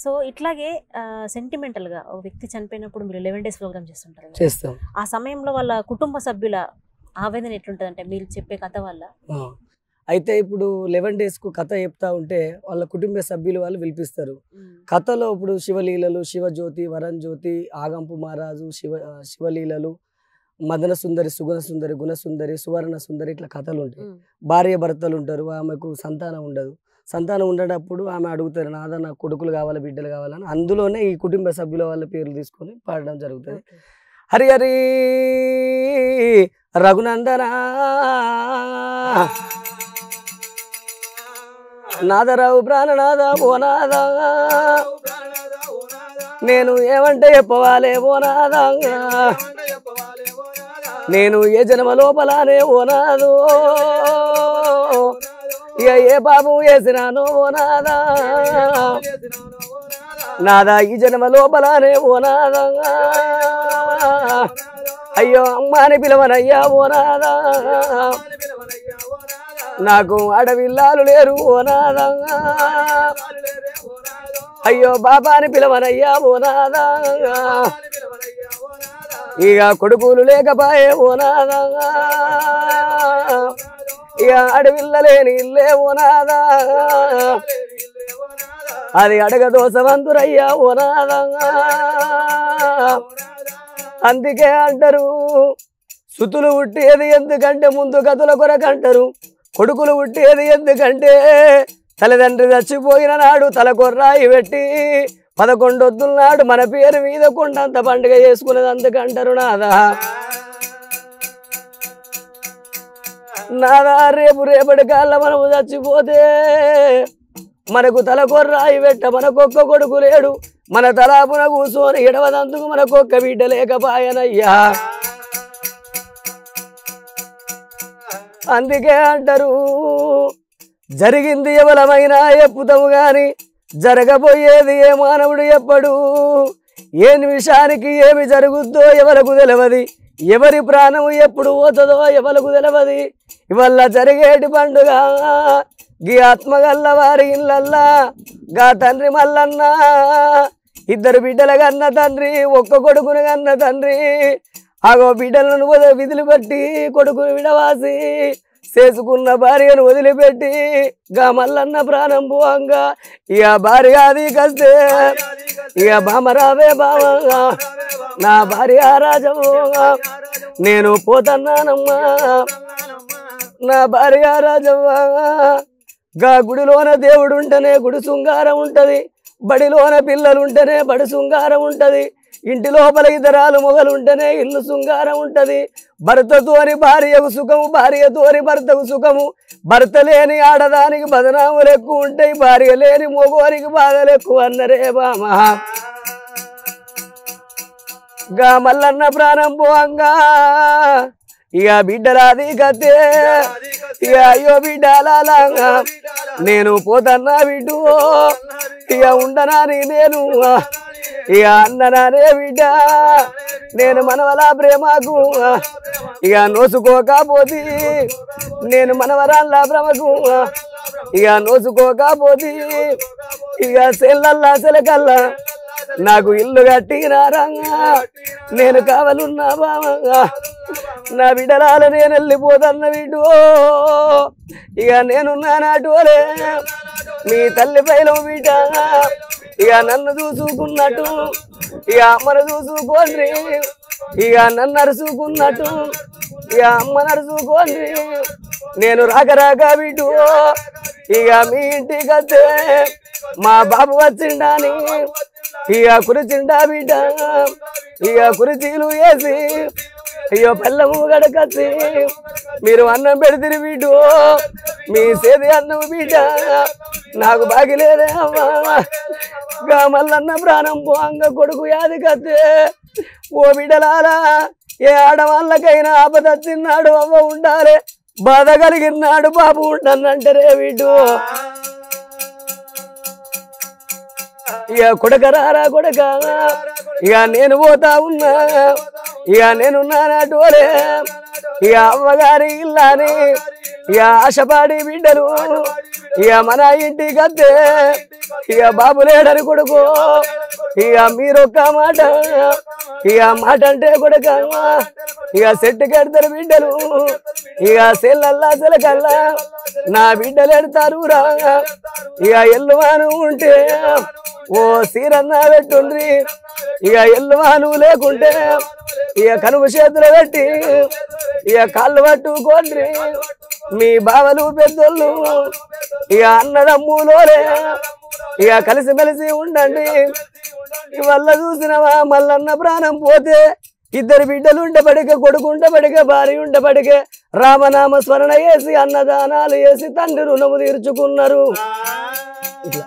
So ఇట్లాగే సెంటిమెంటల్గా ఒక వ్యక్తి చనిపోయినప్పుడు మీరు 11 days ప్రోగ్రామ్ చేస్తుంటారు. చేస్తాం. ఆ సమయంలో వాళ్ళ కుటుంబ సభ్యుల ఆవేదన ఎట్లుంటుంది అంటే మీరు చెప్పే కథ వల్ల? అయితే ఇప్పుడు 11 daysకు కథ చెప్తా ఉంటే వాళ్ళ కుటుంబ సభ్యులు వాళ్ళు పిలిపిస్తారు. కథలో ఇప్పుడు శివలీలలు, శివజ్యోతి, వరంజ్యోతి, ఆగంపు మహారాజు, శివలీలలు, మదన సుందరి, సుగుణ సుందరి, గుణసుందరి, సువర్ణ సుందరి, ఇట్లా కథలు ఉంటాయి. భార్య భర్తలు ఉంటారు, ఆమెకు సంతానం ఉండదు. సంతానం ఉండేటప్పుడు ఆమె అడుగుతారు, నాదా నాకు కొడుకులు కావాలి, బిడ్డలు కావాలని. అందులోనే ఈ కుటుంబ సభ్యుల వాళ్ళ పేర్లు తీసుకొని పాడడం జరుగుతుంది. హరి హరి రఘునందన నాదరావు ప్రాణనాథ ఓనాథ, నేను ఏమంటే చెప్పవాలే ఓనాథ, నేను ఏ జన్మ లోపలనే ఓనాదు, ఏ పాపం వేసినాను ఓనాదా, నాదా ఈ జన్మ లోపలనే ఓనాదా, అయ్యో అమ్మాని పిలవనయ్యా ఓనాదా, నాకు అడవిల్లాలు లేరు ఓనాదా, అయ్యో బాబాని పిలవనయ్యా ఓనాదా, ఇక కొడుకులు లేకపాయే ఓనాదా, ఇక అడవిల్లలేని ఇల్లే ఓనాదా, అది అడగ దోసవంతురయ్యా ఓనాదా, అందుకే అంటారు సుతులు పుట్టేది ఎందుకంటే ముందు గతుల కొరకంటారు, కొడుకులు పుట్టేది ఎందుకంటే తల్లిదండ్రి చచ్చిపోయిన నాడు తలకొర్రాయి పెట్టి 11 వద్దుల నాడు మన పేరు మీద కొండంత పండుగ చేసుకునేది అందుకంటారు నాదా. నాదా రేపటి కాళ్ళ మనము చచ్చిపోతే మనకు తలకొర్రాయి పెట్ట మనకొక్క కొడుకు లేడు, మన తలాపున కూర్చొని ఎడవదందుకు మనకొక్క బిడ్డ లేకపాయనయ్యా. అందుకే అంటారు జరిగింది ఎవలమైనా ఎప్పుతాము గాని జరగబోయేది ఏ మానవుడు ఎప్పడు, ఏ నిమిషానికి ఏమి జరుగుద్దో ఎవలకు తెలియదు, ఎవరి ప్రాణము ఎప్పుడు పోతుందో ఎవలకు తెలియదు. ఇవల్ల జరిగేటి పండుగ గీ ఆత్మగల్ల వారి ఇళ్ళల్లా గా తండ్రి మల్లన్న 2 బిడ్డల కన్న తండ్రి, ఒక్క కొడుకును కన్న తండ్రి, ఆగో బిడ్డలను విధులు పెట్టి కొడుకును విడవాసి చేసుకున్న భార్యను వదిలిపెట్టి గా మల్లన్న ప్రాణం పోవంగా ఇక భార్య అది కస్తే ఇక బామరావే బావగా నా భార్య రాజవ్వగా నేను పోతన్నానమ్మా, నా భార్య రాజవ్వా. గా గుడిలోన దేవుడు ఉంటేనే గుడి శృంగారం ఉంటది, బడిలోన పిల్లలుంటేనే బడి శృంగారం ఉంటది, ఇంటి లోపల ఇతరాలు మొగలుంటేనే ఇల్లు శృంగారం ఉంటది. భర్తతోని భార్యకు సుఖము, భార్యతోని భర్తకు సుఖము, భర్త లేని ఆడదానికి బదనాములు ఎక్కువ ఉంటాయి, భార్య లేని మొగోనికి బాధలు ఎక్కువ అన్నరే బామ. గా మల్లన్న ప్రాణం పోంగా ఇక బిడ్డలాది కతే ఇక అయ్యో బిడ్డలాగా నేను పోతన్నా బిడ్డు ఇక ఉండనాని నేను ఇక అన్ననానే బిడ్డ నేను మనవల ప్రేమకు ఇక నోసుకోకపోతే నేను మనవరాళ్ళ భ్రమకు ఇక నోసుకోకపోతే ఇక సెల్లల్లా సెలకల్లా నాకు ఇల్లు కట్టినారంగా నేను కావాలన్నా బావంగా నా బిడ్డలాల నేను వెళ్ళిపోతన్న బిడ్డు ఇక నేనున్నా నాటోలే మీ తల్లి పైలం బిడ్డ ఇక నన్ను చూసుకున్నట్టు ఇక అమ్మను చూసుకోండి ఇక నన్ను అరుచుకున్నట్టు ఇక అమ్మ నరుచుకోండి నేను రాక బిడ్డు ఇక మీ ఇంటికి వస్తే మా బాబు వచ్చిండాని ఇక కురిచిండా బిడ్డ ఇక కురిచీలు వేసి అయ్యో పల్లము గడకచ్చి మీరు అన్నం పెడితే బిడ్డు మీ సేది అన్నం బిడ్డ నాకు బాగిలేదే అమ్మా గా మల్లన్న ప్రాణం పోంగ కొడుకు యాది కత్తే ఓ బిడ్డలారా ఏ ఆడవాళ్ళకైనా ఆపదచ్చిన్నాడు అవ్వ ఉండాలి, బాధ కలిగినాడు బాబు ఉండనంటారే బిడ్డు. ఇక కొడకరారా కొడక ఇక నేను పోతా ఉన్నా ఇక నేనున్నా నాటోలే ఇక అవ్వగారి ఇల్లాని ఇక ఆశపాడి బిడ్డలు ఇక మన ఇంటికి వస్తే ఇక బాబు లేడని కొడుకు ఇక మీరొక్క మాట ఇక మాట అంటే కొడుక ఇక సెట్టు కడతారు బిడ్డలు ఇక సెల్లల్లా సెలకల్లా నా బిడ్డలు ఎడతారు రా ఇక ఎల్లువాను ఉంటే ఓ సీరన్న పెట్టుండ్రి ఇక ఎల్లువాను లేకుంటే ఇక కనుమ చేతులు పెట్టి ఇక కాళ్ళు పట్టుకోండ్రి మీ బావలు పెద్దోళ్ళు ఇక అన్నదమ్ములోనే ఇక కలిసిమెలిసి ఉండండి వల్ల చూసినవా మల్లన్న ప్రాణం పోతే ఇద్దరు బిడ్డలు ఉండబడిక కొడుకు ఉండబడిక భార్య ఉండబడిక రామనామ స్మరణ చేసి అన్నదానాలు చేసి తండ్రి రుణము తీర్చుకున్నారు ఇట్లా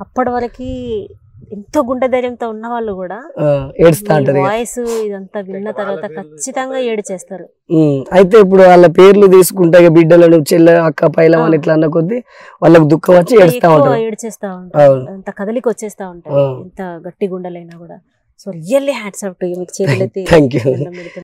అప్పటి వరకు ఎంతో గుండె ధైర్యంతో ఉన్న వాళ్ళు కూడా ఏడుస్తా అంటారు వాయిస్ ఇదంతా విన్న తర్వాత ఖచ్చితంగా ఏడ్చేస్తారు. అయితే ఇప్పుడు వాళ్ళ పేర్లు తీసుకుంటా బిడ్డలను చెల్లె అక్క పైలం అని ఇట్లా అన్న కొద్దీ వాళ్ళకి దుఃఖం వచ్చి ఏడుస్తా ఉంటారు, అంత కదలికి వచ్చేస్తా ఉంటారు ఎంత గట్టి గుండెలైనా కూడా. So really hats off to you. మీకు చేతులెత్తి